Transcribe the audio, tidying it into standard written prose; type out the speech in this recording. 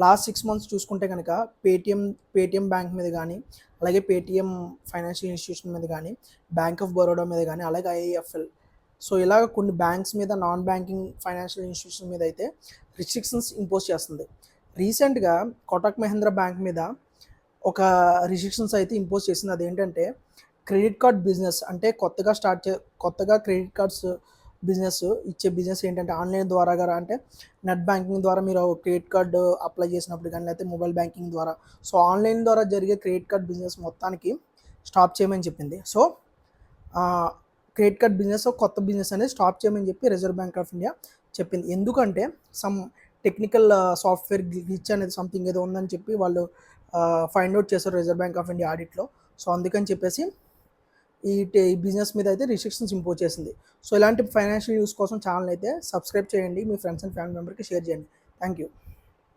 Last 6 months చూసుకుంటే కనుక Paytm bank మీద కానీ, అలాగే పేటీఎం ఫైనాన్షియల్ ఇన్స్టిట్యూషన్ మీద కానీ, బ్యాంక్ ఆఫ్ బరోడా మీద కానీ, అలాగే ఐఐఎఫ్ఎల్, సో ఇలాగ కొన్ని బ్యాంక్స్ మీద, నాన్ బ్యాంకింగ్ ఫైనాన్షియల్ ఇన్స్టిట్యూషన్ మీద అయితే రిస్ట్రిక్షన్స్ ఇంపోజ్ చేస్తుంది. రీసెంట్గా కోటక్ మహీంద్రా బ్యాంక్ మీద ఒక రిస్ట్రిక్షన్స్ అయితే ఇంపోజ్ చేసింది. అదేంటంటే క్రెడిట్ కార్డ్ బిజినెస్, అంటే కొత్తగా క్రెడిట్ కార్డ్స్ బిజినెస్ ఇచ్చే బిజినెస్ ఏంటంటే ఆన్లైన్ ద్వారా అంటే నెట్ బ్యాంకింగ్ ద్వారా మీరు క్రెడిట్ కార్డు అప్లై చేసినప్పుడు కానీ, లేకపోతే మొబైల్ బ్యాంకింగ్ ద్వారా, సో ఆన్లైన్ ద్వారా జరిగే క్రెడిట్ కార్డ్ బిజినెస్ మొత్తానికి స్టాప్ చేయమని చెప్పింది. సో క్రెడిట్ కార్డ్ బిజినెస్ కొత్త బిజినెస్ అనేది స్టాప్ చేయమని చెప్పి రిజర్వ్ బ్యాంక్ ఆఫ్ ఇండియా చెప్పింది. ఎందుకంటే సమ్ టెక్నికల్ సాఫ్ట్వేర్ గ్లిచ్ అనేది సంథింగ్ ఏదో ఉందని చెప్పి వాళ్ళు ఫైండ్ అవుట్ చేశారు రిజర్వ్ బ్యాంక్ ఆఫ్ ఇండియా ఆడిట్లో. సో అందుకని చెప్పేసి ఈ బిజినెస్ మీద అయితే రిస్ట్రిక్షన్స్ ఇంపోజ్ చేసింది. సో ఇలాంటి ఫైనాన్షియల్ న్యూస్ కోసం ఛానల్ అయితే సబ్స్క్రైబ్ చేయండి, మీ ఫ్రెండ్స్ అండ్ ఫ్యామిలీ మెంబర్కి షేర్ చేయండి. Thank you.